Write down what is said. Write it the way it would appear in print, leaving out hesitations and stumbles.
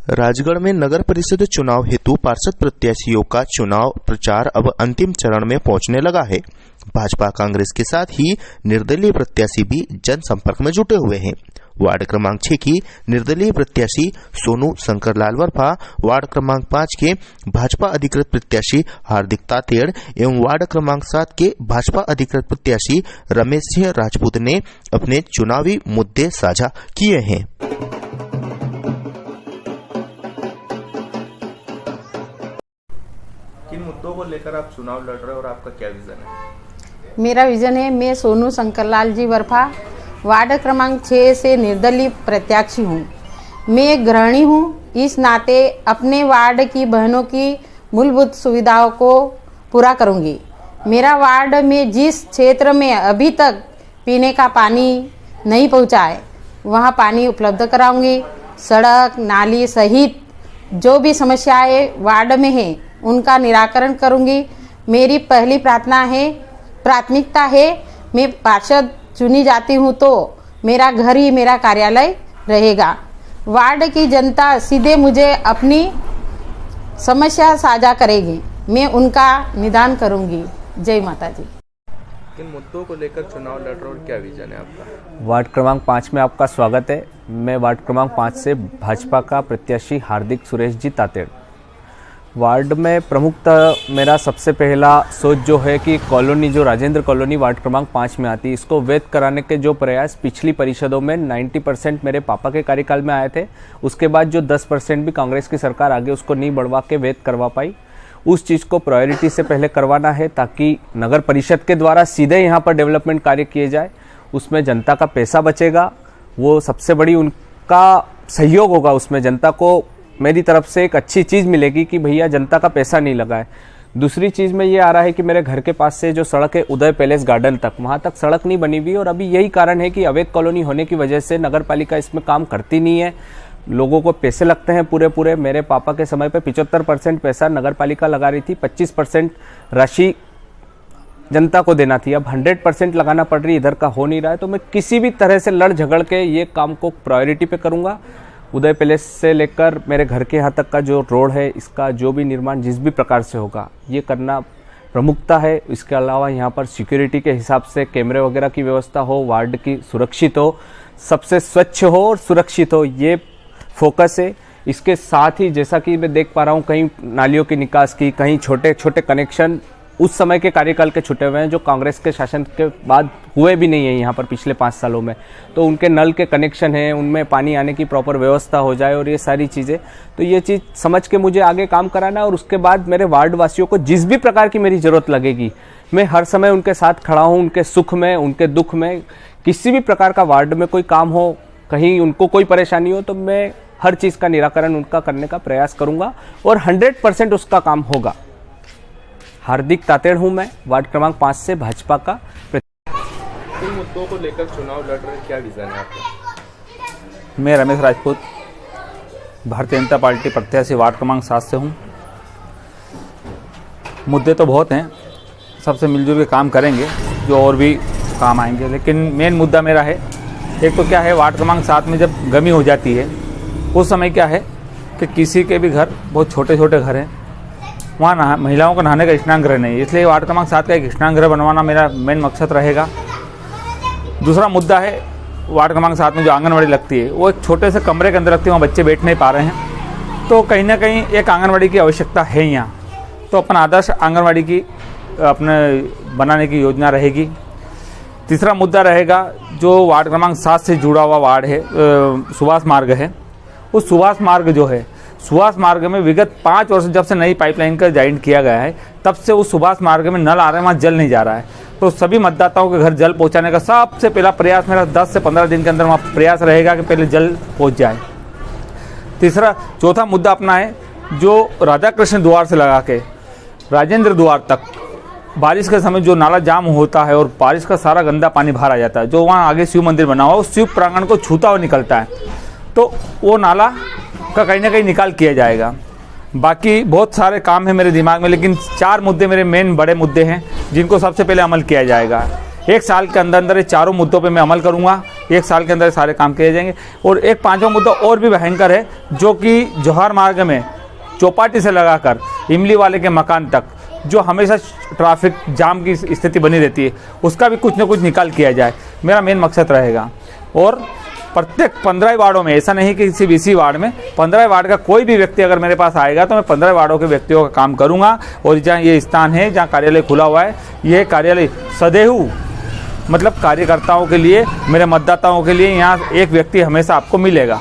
राजगढ़ में नगर परिषद चुनाव हेतु पार्षद प्रत्याशियों का चुनाव प्रचार अब अंतिम चरण में पहुंचने लगा है। भाजपा कांग्रेस के साथ ही निर्दलीय प्रत्याशी भी जनसंपर्क में जुटे हुए हैं। वार्ड क्रमांक 6 की निर्दलीय प्रत्याशी सोनू शंकरलाल वर्फा, वार्ड क्रमांक 5 के भाजपा अधिकृत प्रत्याशी हार्दिक तातेड़ एवं वार्ड क्रमांक 7 के भाजपा अधिकृत प्रत्याशी रमेश सिंह राजपूत ने अपने चुनावी मुद्दे साझा किए हैं। किन मुद्दों को लेकर आप चुनाव लड़ रहे हो और आपका क्या विजन है? मेरा विजन है, मैं सोनू शंकरलाल जी वर्फा, वार्ड क्रमांक 6 से निर्दलीय प्रत्याशी हूँ। मैं एक गृहिणी हूँ, इस नाते अपने वार्ड की बहनों की मूलभूत सुविधाओं को पूरा करूँगी। मेरा वार्ड में जिस क्षेत्र में अभी तक पीने का पानी नहीं पहुँचा है, वहाँ पानी उपलब्ध कराऊँगी। सड़क नाली सहित जो भी समस्याएं वार्ड में हैं, उनका निराकरण करूँगी। मेरी पहली प्राथमिकता है, मैं पार्षद चुनी जाती हूँ तो मेरा घर ही मेरा कार्यालय रहेगा। वार्ड की जनता सीधे मुझे अपनी समस्या साझा करेगी, मैं उनका निदान करूँगी। जय माता जी। किन मुद्दों को लेकर चुनाव लड़ रहे हो और क्या विजन है आपका? वार्ड क्रमांक 5 में आपका स्वागत है। मैं वार्ड क्रमांक 5 से भाजपा का प्रत्याशी हार्दिक सुरेश जी तातेड़। वार्ड में प्रमुखतः मेरा सबसे पहला सोच जो है कि कॉलोनी जो राजेंद्र कॉलोनी वार्ड क्रमांक 5 में आती है, इसको वैध कराने के जो प्रयास पिछली परिषदों में 90% मेरे पापा के कार्यकाल में आए थे, उसके बाद जो 10% भी कांग्रेस की सरकार आगे उसको नहीं बढ़वा के वैध करवा पाई। उस चीज़ को प्रायोरिटी से पहले करवाना है ताकि नगर परिषद के द्वारा सीधे यहाँ पर डेवलपमेंट कार्य किए जाए। उसमें जनता का पैसा बचेगा, वो सबसे बड़ी उनका सहयोग होगा। उसमें जनता को मेरी तरफ से एक अच्छी चीज़ मिलेगी कि भैया जनता का पैसा नहीं लगा है। दूसरी चीज़ में ये आ रहा है कि मेरे घर के पास से जो सड़क है उदय पैलेस गार्डन तक, वहाँ तक सड़क नहीं बनी हुई और अभी यही कारण है कि अवैध कॉलोनी होने की वजह से नगर पालिका इसमें काम करती नहीं है। लोगों को पैसे लगते हैं पूरे। मेरे पापा के समय पे 75% पैसा नगर पालिका लगा रही थी, 25% राशि जनता को देना थी। अब 100% लगाना पड़ रही, इधर का हो नहीं रहा है। तो मैं किसी भी तरह से लड़ झगड़ के ये काम को प्रायोरिटी पे करूँगा। उदय पैलेस से लेकर मेरे घर के यहाँ तक का जो रोड है, इसका जो भी निर्माण जिस भी प्रकार से होगा, ये करना प्रमुखता है। इसके अलावा यहाँ पर सिक्योरिटी के हिसाब से कैमरे वगैरह की व्यवस्था हो, वार्ड की सुरक्षित हो, सबसे स्वच्छ हो और सुरक्षित हो, ये फोकस है। इसके साथ ही जैसा कि मैं देख पा रहा हूँ, कहीं नालियों की निकास की, कहीं छोटे छोटे कनेक्शन उस समय के कार्यकाल के छुटे हुए हैं, जो कांग्रेस के शासन के बाद हुए भी नहीं है यहाँ पर पिछले 5 सालों में। तो उनके नल के कनेक्शन हैं, उनमें पानी आने की प्रॉपर व्यवस्था हो जाए और ये सारी चीज़ें, तो ये चीज़ समझ के मुझे आगे काम कराना है। और उसके बाद मेरे वार्ड वासियों को जिस भी प्रकार की मेरी ज़रूरत लगेगी, मैं हर समय उनके साथ खड़ा हूँ, उनके सुख में, उनके दुख में। किसी भी प्रकार का वार्ड में कोई काम हो, कहीं उनको कोई परेशानी हो, तो मैं हर चीज़ का निराकरण उनका करने का प्रयास करूँगा और 100% उसका काम होगा। हार्दिक तातेड़ हूँ मैं, वार्ड क्रमांक 5 से भाजपा का। किन मुद्दों को लेकर चुनाव लड़ रहे हैं, क्या विजन है आपका? मैं रमेश राजपूत, भारतीय जनता पार्टी प्रत्याशी वार्ड क्रमांक 7 से हूँ। मुद्दे तो बहुत हैं, सबसे मिलजुल के काम करेंगे जो और भी काम आएंगे, लेकिन मेन मुद्दा मेरा है, एक तो क्या है, वार्ड क्रमांक 7 में जब गमी हो जाती है उस समय क्या है कि किसी के भी घर, बहुत छोटे छोटे घर हैं, वहाँ महिलाओं को नहाने का स्नानगृह नहीं है, इसलिए वार्ड क्रमांक 7 का एक स्नानगृह बनवाना मेरा मेन मकसद रहेगा। दूसरा मुद्दा है, वार्ड क्रमांक 7 में जो आंगनवाड़ी लगती है, वो एक छोटे से कमरे के अंदर लगती है, वहाँ बच्चे बैठ नहीं पा रहे हैं, तो कहीं ना कहीं एक आंगनवाड़ी की आवश्यकता है यहाँ। तो अपना आदर्श आंगनवाड़ी की अपने बनाने की योजना रहेगी। तीसरा मुद्दा रहेगा, जो वार्ड क्रमांक 7 से जुड़ा हुआ वार्ड है, सुभाष मार्ग है, उस सुभाष मार्ग जो है, सुभाष मार्ग में विगत 5 वर्ष जब से नई पाइपलाइन का डिजाइन किया गया है, तब से उस सुभाष मार्ग में नल आ रहे हैं, वहाँ जल नहीं जा रहा है। तो सभी मतदाताओं के घर जल पहुँचाने का सबसे पहला प्रयास मेरा 10 से 15 दिन के अंदर वहाँ प्रयास रहेगा कि पहले जल पहुँच जाए। चौथा मुद्दा अपना है, जो राधा कृष्ण द्वार से लगा के राजेंद्र द्वार तक बारिश के समय जो नाला जाम होता है और बारिश का सारा गंदा पानी बाहर आ जाता है, जो वहाँ आगे शिव मंदिर बना हुआ है, उस शिव प्रांगण को छूता हुआ निकलता है, तो वो नाला का कहीं ना कहीं निकाल किया जाएगा। बाकी बहुत सारे काम हैं मेरे दिमाग में, लेकिन 4 मुद्दे मेरे मेन बड़े मुद्दे हैं जिनको सबसे पहले अमल किया जाएगा। एक साल के अंदर अंदर ये चारों मुद्दों पे मैं अमल करूंगा। एक साल के अंदर सारे काम किए जाएंगे। और एक पांचवा मुद्दा और भी भयंकर है, जो कि जौहर मार्ग में चौपाटी से लगाकर इमली वाले के मकान तक जो हमेशा ट्रैफिक जाम की स्थिति बनी रहती है, उसका भी कुछ न कुछ निकाल किया जाए, मेरा मेन मकसद रहेगा। और प्रत्येक 15 वार्डों में, ऐसा नहीं कि सिर्फ इसी वार्ड में, 15 वार्ड का कोई भी व्यक्ति अगर मेरे पास आएगा तो मैं 15 वार्डों के व्यक्तियों का काम करूंगा। और जहाँ ये स्थान है, जहाँ कार्यालय खुला हुआ है, ये कार्यालय सदैव मतलब कार्यकर्ताओं के लिए, मेरे मतदाताओं के लिए यहाँ एक व्यक्ति हमेशा आपको मिलेगा।